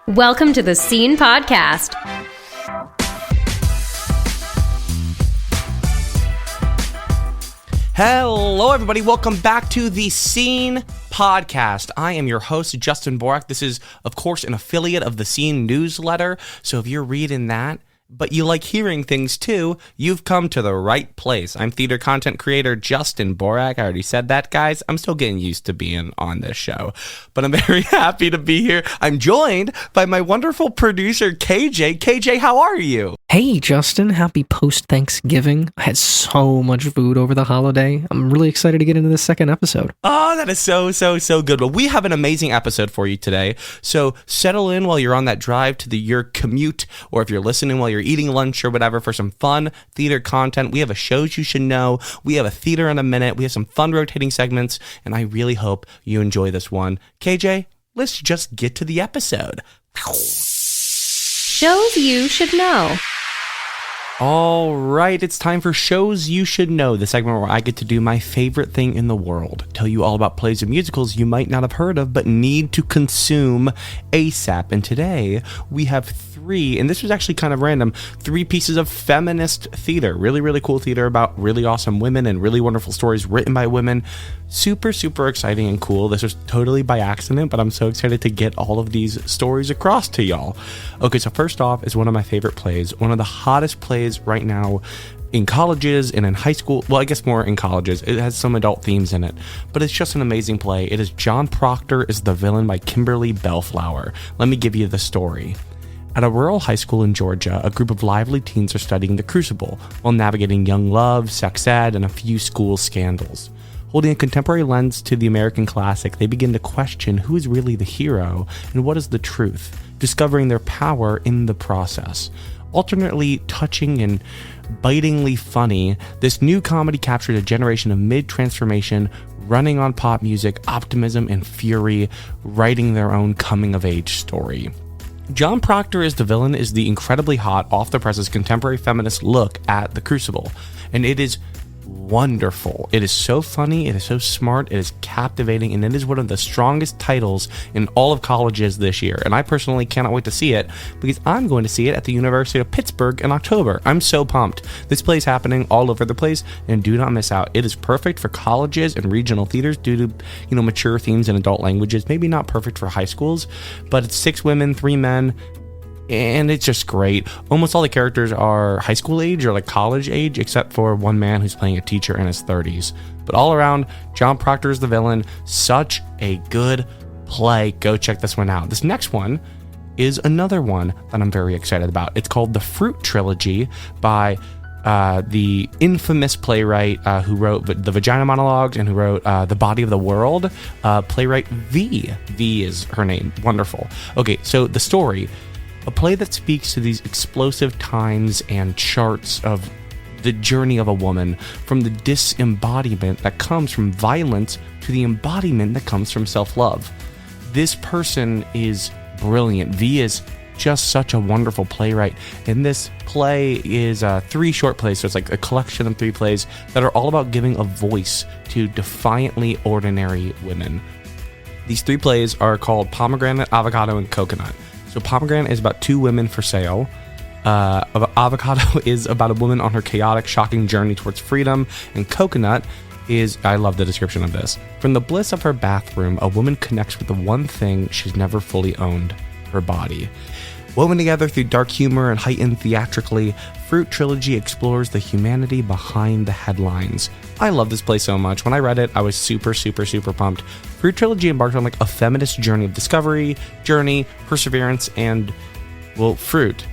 Welcome to the Scene Podcast. Hello, everybody. Welcome back to the Scene Podcast. I am your host, Justin Borak. This is, of course, an affiliate of the Scene newsletter. So if you're reading that, but you like hearing things too, you've come to the right place. I'm theater content creator Justin Borak. I already said that, guys. I'm still getting used to being on this show, but I'm very happy to be here. I'm joined by my wonderful producer, KJ. KJ, how are you? Hey, Justin. Happy post-Thanksgiving. I had so much food over the holiday. I'm really excited to get into this second episode. Oh, that is so good. Well, we have an amazing episode for you today. So settle in while you're on that drive to your commute, or if you're listening while you're eating lunch or whatever, for some fun theater content. We have a shows you should know. We have a theater in a minute. We have some fun rotating segments, and I really hope you enjoy this one. KJ, let's just get to the episode. Shows you should know. All right, it's time for Shows You Should Know, the segment where I get to do my favorite thing in the world, tell you all about plays and musicals you might not have heard of but need to consume ASAP. And today we have three, and this was actually kind of random, three pieces of feminist theater. Really cool theater about really awesome women and really wonderful stories written by women. Super exciting and cool. This was totally by accident, but I'm so excited to get all of these stories across to y'all. Okay, so first off is one of my favorite plays, one of the hottest plays right now in colleges and in high school. Well, I guess more in colleges. It has some adult themes in it, but it's just an amazing play. It is John Proctor is the Villain by Kimberly Bellflower. Let me give you the story. At a rural high school in Georgia, a group of lively teens are studying the Crucible while navigating young love, sex ed, and a few school scandals. Holding a contemporary lens to the American classic, they begin to question who is really the hero and what is the truth, discovering their power in the process. Alternately touching and bitingly funny, this new comedy captured a generation of mid-transformation, running on pop music, optimism, and fury, writing their own coming-of-age story. John Proctor is the Villain is the incredibly hot, off-the-presses contemporary feminist look at the Crucible, and it is wonderful. It is so funny, it is so smart, it is captivating, and it is one of the strongest titles in all of colleges this year. And I personally cannot wait to see it because I'm going to see it at the University of Pittsburgh in October. I'm so pumped. This play is happening all over the place, and do not miss out. It is perfect for colleges and regional theaters due to, mature themes and adult languages. Maybe not perfect for high schools, but it's 6 women, 3 men. And it's just great. Almost all the characters are high school age or like college age, except for one man who's playing a teacher in his 30s. But all around, John Proctor is the Villain. Such a good play. Go check this one out. This next one is another one that I'm very excited about. It's called The Fruit Trilogy by the infamous playwright who wrote the Vagina Monologues and who wrote The Body of the World, playwright V. V is her name. Wonderful. Okay, so the story. A play that speaks to these explosive times and charts of the journey of a woman, from the disembodiment that comes from violence to the embodiment that comes from self-love. This person is brilliant. V is just such a wonderful playwright. And this play is 3 short plays, so it's like a collection of 3 plays that are all about giving a voice to defiantly ordinary women. These 3 plays are called Pomegranate, Avocado, and Coconut. So Pomegranate is about 2 women for sale. Avocado is about a woman on her chaotic, shocking journey towards freedom. And Coconut is, I love the description of this. From the bliss of her bathroom, a woman connects with the one thing she's never fully owned, her body. Woven together through dark humor and heightened theatrically, Fruit Trilogy explores the humanity behind the headlines. I love this play so much. When I read it, I was super pumped. Fruit Trilogy embarked on like a feminist journey of discovery, perseverance, and, well, fruit,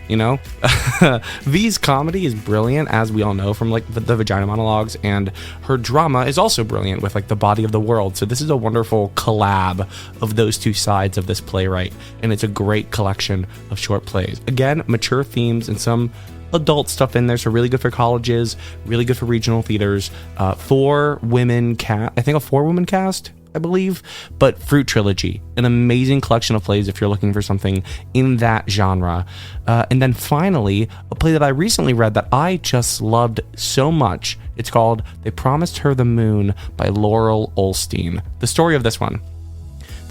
V's comedy is brilliant, as we all know from like the Vagina Monologues, and her drama is also brilliant with like The Body of the World. So this is a wonderful collab of those 2 sides of this playwright, and it's a great collection of short plays. Again, mature themes and some adult stuff in there, so really good for colleges, really good for regional theaters. 4-women cast, I think a 4-woman cast, I believe, but Fruit Trilogy, an amazing collection of plays if you're looking for something in that genre. And then finally, a play that I recently read that I just loved so much. It's called They Promised Her the Moon by Laurel Olstein. The story of this one.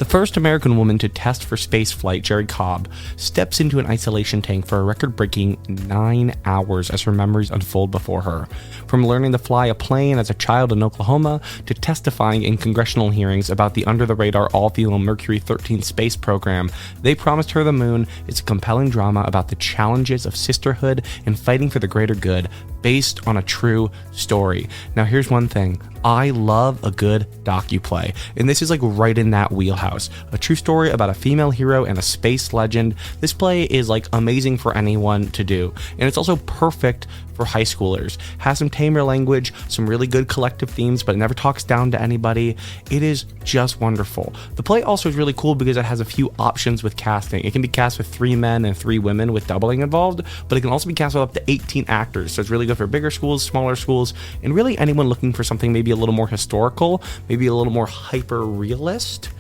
The first American woman to test for spaceflight, Jerry Cobb, steps into an isolation tank for a record-breaking 9 hours as her memories unfold before her. From learning to fly a plane as a child in Oklahoma to testifying in congressional hearings about the under-the-radar all-female Mercury 13 space program, They Promised Her the Moon is a compelling drama about the challenges of sisterhood and fighting for the greater good, based on a true story. Now, here's one thing. I love a good docuplay, and this is like right in that wheelhouse. A true story about a female hero and a space legend. This play is like amazing for anyone to do, and it's also perfect for high schoolers. Has some tamer language, some really good collective themes, but it never talks down to anybody. It is just wonderful. The play also is really cool because it has a few options with casting. It can be cast with 3 men and 3 women with doubling involved, but it can also be cast with up to 18 actors, so it's really good for bigger schools, smaller schools, and really anyone looking for something maybe a little more historical, maybe a little more hyper-realist.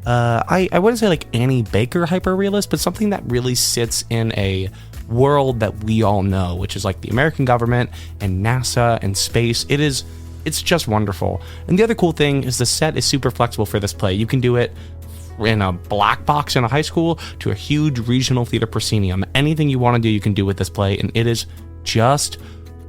I wouldn't say like Annie Baker hyper-realist, but something that really sits in a world that we all know, which is like the American government and NASA and space. It's just wonderful. And the other cool thing is the set is super flexible for this play. You can do it in a black box in a high school to a huge regional theater proscenium. Anything you want to do, you can do with this play, and it is just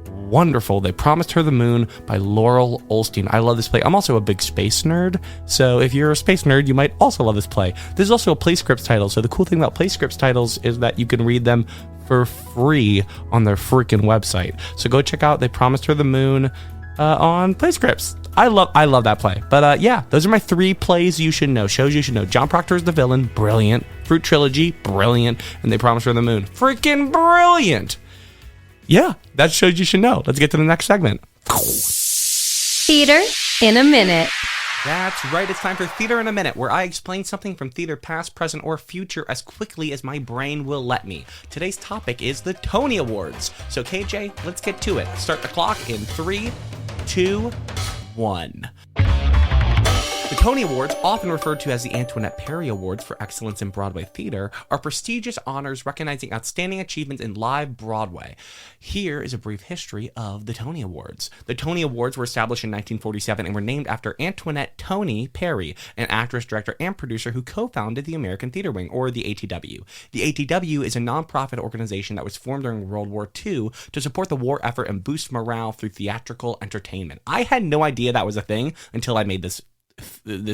wonderful. They Promised Her the Moon by Laurel Olstein. I love this play. I'm also a big space nerd, so if you're a space nerd, you might also love this play. This is also a play scripts title, so the cool thing about play scripts titles is that you can read them for free on their freaking website. So go check out They Promised Her the Moon on play scripts. I love that play. But yeah, those are my 3 plays you should know, shows you should know. John Proctor is the villain, brilliant. Fruit Trilogy, brilliant. And They Promised Her the Moon, freaking brilliant. Yeah, that shows you should know. Let's get to the next segment. Theater in a minute. That's right, it's time for Theater in a Minute, where I explain something from theater past, present, or future as quickly as my brain will let me. Today's topic is the Tony Awards. So KJ, let's get to it. Start the clock in 3, 2, 1. The Tony Awards, often referred to as the Antoinette Perry Awards for Excellence in Broadway Theater, are prestigious honors recognizing outstanding achievements in live Broadway. Here is a brief history of the Tony Awards. The Tony Awards were established in 1947 and were named after Antoinette Tony Perry, an actress, director, and producer who co-founded the American Theater Wing, or the ATW. The ATW is a nonprofit organization that was formed during World War II to support the war effort and boost morale through theatrical entertainment. I had no idea that was a thing until I made this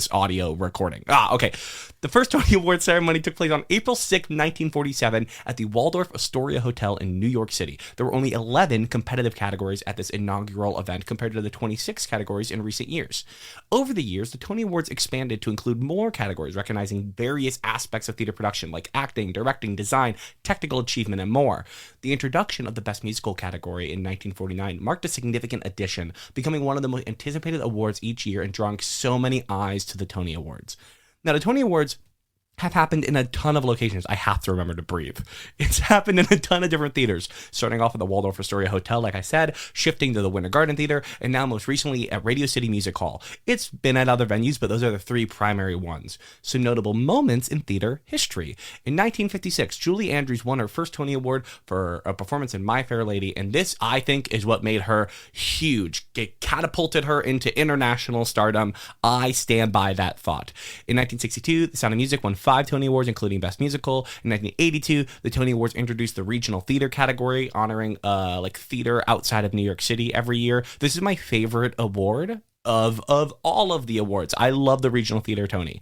audio recording. Okay. The first Tony Award ceremony took place on April 6, 1947 at the Waldorf Astoria Hotel in New York City. There were only 11 competitive categories at this inaugural event compared to the 26 categories in recent years. Over the years, the Tony Awards expanded to include more categories recognizing various aspects of theater production like acting, directing, design, technical achievement, and more. The introduction of the Best Musical category in 1949 marked a significant addition, becoming one of the most anticipated awards each year and drawing so many eyes to the Tony Awards. Now, the Tony Awards have happened in a ton of locations. I have to remember to breathe. It's happened in a ton of different theaters, starting off at the Waldorf Astoria Hotel, like I said, shifting to the Winter Garden Theater, and now most recently at Radio City Music Hall. It's been at other venues, but those are the 3 primary ones. Some notable moments in theater history. In 1956, Julie Andrews won her first Tony Award for a performance in My Fair Lady, and this, I think, is what made her huge. It catapulted her into international stardom. I stand by that thought. In 1962, The Sound of Music won 5 Tony Awards, including Best Musical. In 1982, the Tony Awards introduced the regional theater category, honoring like theater outside of New York City every year. This is my favorite award of all of the awards. I love the regional theater Tony.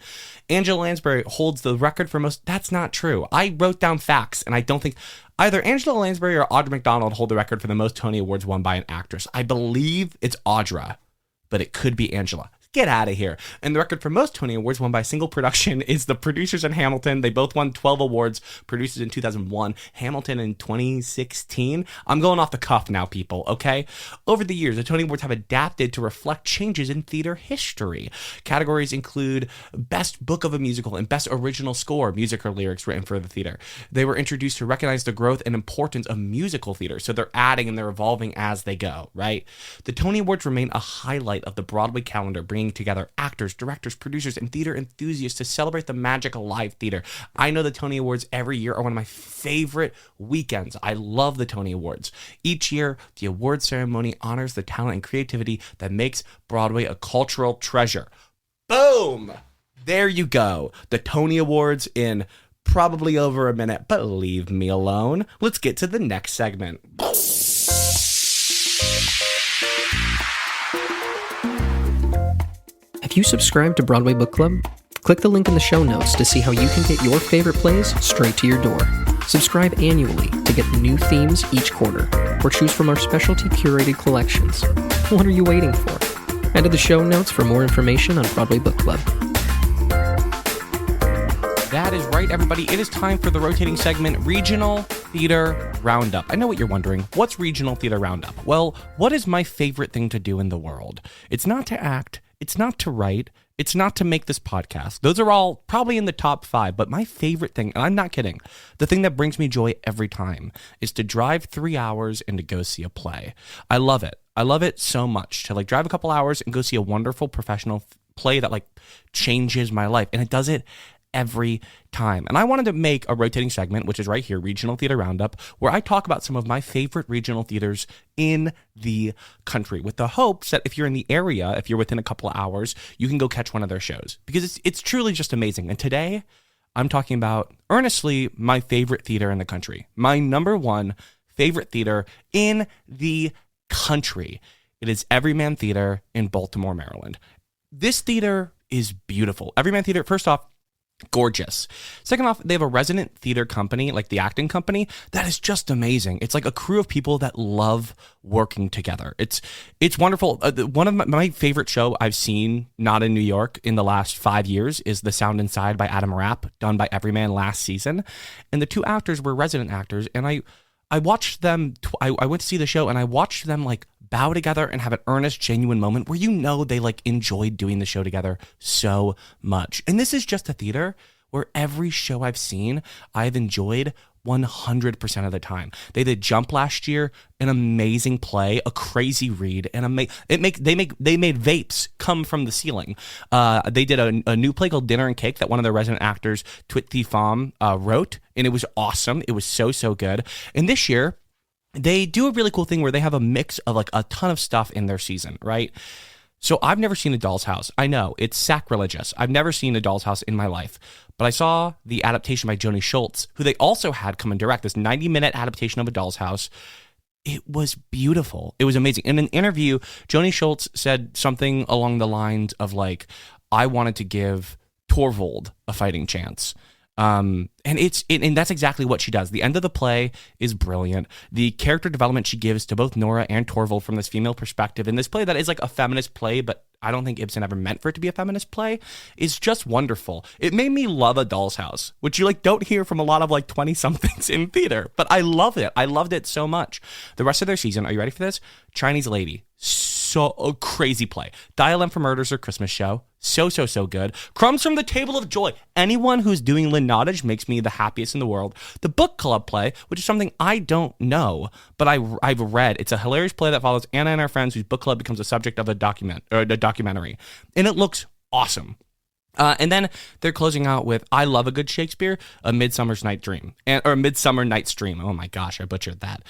Angela Lansbury holds the record for most. That's not true. I wrote down facts, and I don't think either Angela Lansbury or Audra McDonald hold the record for the most Tony Awards won by an actress. I believe it's Audra, but it could be Angela. Get out of here. And the record for most Tony Awards won by a single production is The Producers in Hamilton. They both won 12 awards. Producers in 2001, Hamilton in 2016. I'm going off the cuff now, people, okay? Over the years, the Tony Awards have adapted to reflect changes in theater history. Categories include Best Book of a Musical and Best Original Score, music or lyrics written for the theater. They were introduced to recognize the growth and importance of musical theater, so they're adding and they're evolving as they go, right? The Tony Awards remain a highlight of the Broadway calendar, bringing together actors, directors, producers, and theater enthusiasts to celebrate the magic of live theater. I know the Tony Awards every year are one of my favorite weekends. I love the Tony Awards. Each year, the award ceremony honors the talent and creativity that makes Broadway a cultural treasure. Boom! There you go. The Tony Awards in probably over a minute, but leave me alone. Let's get to the next segment. Have you subscribed to Broadway Book Club? Click the link in the show notes to see how you can get your favorite plays straight to your door. Subscribe annually to get new themes each quarter, or choose from our specialty curated collections. What are you waiting for? Head to the show notes for more information on Broadway Book Club. That is right, everybody. It is time for the rotating segment, Regional Theater Roundup. I know what you're wondering. What's Regional Theater Roundup? Well, what is my favorite thing to do in the world? It's not to act. It's not to write. It's not to make this podcast. Those are all probably in the top 5, but my favorite thing, and I'm not kidding, the thing that brings me joy every time is to drive 3 hours and to go see a play. I love it. I love it so much to drive a couple hours and go see a wonderful professional play that changes my life. And it does it every time. And I wanted to make a rotating segment, which is right here, Regional Theater Roundup, where I talk about some of my favorite regional theaters in the country, with the hopes that if you're in the area, if you're within a couple of hours, you can go catch one of their shows, because it's truly just amazing. And today I'm talking about, earnestly, my favorite theater in the country, my number one favorite theater in the country. It is Everyman Theater in Baltimore, Maryland. This theater is beautiful. Everyman Theater, first off, gorgeous. Second off, they have a resident theater company, like the acting company, that is just amazing. It's like a crew of people that love working together. It's wonderful. One of my favorite show I've seen, not in New York, in the last 5 years is The Sound Inside by Adam Rapp, done by Everyman last season. And the two actors were resident actors, and I watched them, I went to see the show, and I watched them bow together and have an earnest, genuine moment where they enjoyed doing the show together so much. And this is just a theater where every show I've seen, I've enjoyed 100% of the time. They did Jump last year, an amazing play, a crazy read, and they made vapes come from the ceiling. They did a new play called Dinner and Cake that one of their resident actors, Twit Thi Pham, wrote, and it was awesome. It was so good. And this year, they do a really cool thing where they have a mix of a ton of stuff in their season, right? So I've never seen A Doll's House. I know, it's sacrilegious. I've never seen A Doll's House in my life. But I saw the adaptation by Joni Schultz, who they also had come and direct this 90-minute adaptation of A Doll's House. It was beautiful. It was amazing. In an interview, Joni Schultz said something along the lines of I wanted to give Torvald a fighting chance. And that's exactly what she does. The end of the play is brilliant. The character development she gives to both Nora and Torvald from this female perspective in this play that is a feminist play, but I don't think Ibsen ever meant for it to be a feminist play, is just wonderful. It made me love A Doll's House, which you don't hear from a lot of 20-somethings in theater, but I loved it. I loved it so much. The rest of their season, are you ready for this? Chinese Lady. So a crazy play. Dial M for Murder's or Christmas Show. So good. Crumbs from the Table of Joy. Anyone who's doing Lynn Nottage makes me the happiest in the world. The Book Club play, which is something I don't know, but I've read. It's a hilarious play that follows Anna and her friends whose book club becomes the subject of a documentary. And it looks awesome. And then they're closing out with I Love a Good Shakespeare, A Midsummer Night's Dream. Or Midsummer Night's Dream. Oh my gosh, I butchered that.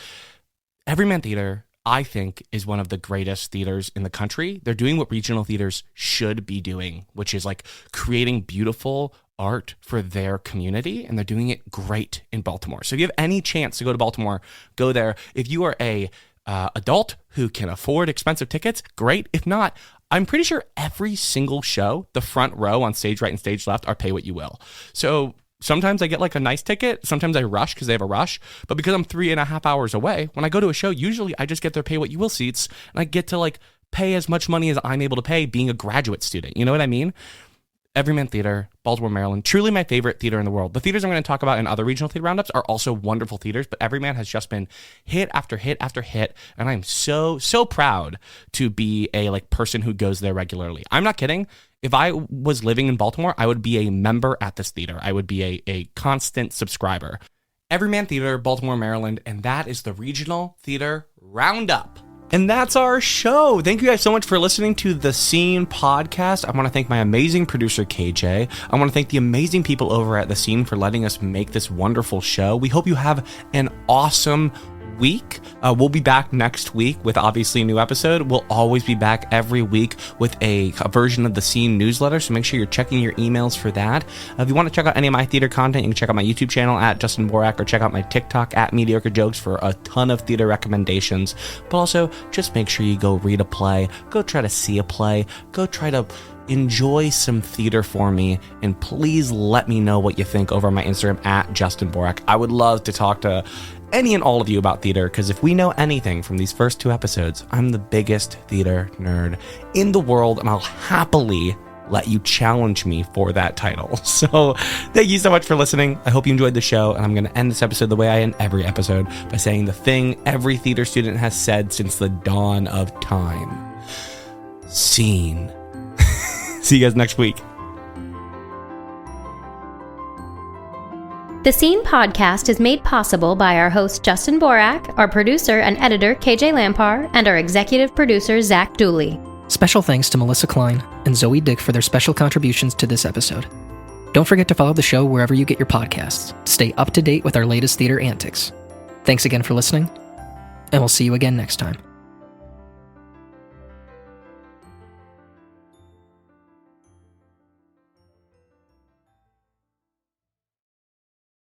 Everyman Theater, I think, is one of the greatest theaters in the country. They're doing what regional theaters should be doing, which is creating beautiful art for their community, and they're doing it great in Baltimore. So if you have any chance to go to Baltimore, go there. If you are a adult who can afford expensive tickets, great. If not, I'm pretty sure every single show, the front row on stage right and stage left, are pay what you will. So sometimes I get a nice ticket. Sometimes I rush because they have a rush. But because I'm 3.5 hours away, when I go to a show, usually I just get their pay what you will seats, and I get to pay as much money as I'm able to pay being a graduate student. You know what I mean? Everyman Theater, Baltimore, Maryland, truly my favorite theater in the world. The theaters I'm going to talk about in other regional theater roundups are also wonderful theaters, but Everyman has just been hit after hit after hit, and I'm so proud to be a person who goes there regularly. I'm not kidding. If I was living in Baltimore, I would be a member at this theater. I would be a constant subscriber. Everyman Theater, Baltimore, Maryland, and that is the Regional Theater Roundup. And that's our show. Thank you guys so much for listening to the Scene podcast. I want to thank my amazing producer, KJ. I want to thank the amazing people over at the Scene for letting us make this wonderful show. We hope you have an awesome week. We'll be back next week with obviously a new episode. We'll always be back every week with a version of the Scene newsletter, so make sure you're checking your emails for that. If you want to check out any of my theater content, you can check out my YouTube channel at Justin Borak, or check out my TikTok at Mediocre Jokes for a ton of theater recommendations. But also, just make sure you go read a play, go try to see a play, go try to enjoy some theater for me, and please let me know what you think over on my Instagram at Justin Borak. I would love to talk to any and all of you about theater, because if we know anything from these first 2 episodes, I'm the biggest theater nerd in the world, and I'll happily let you challenge me for that title. So thank you so much for listening. I hope you enjoyed the show, and I'm going to end this episode the way I end every episode, by saying the thing every theater student has said since the dawn of time. Scene. See you guys next week. The Scene podcast is made possible by our host Justin Borak, our producer and editor KJ Lampar, and our executive producer Zach Dooley. Special thanks to Melissa Klein and Zoe Dick for their special contributions to this episode. Don't forget to follow the show wherever you get your podcasts to stay up to date with our latest theater antics. Thanks again for listening, and we'll see you again next time.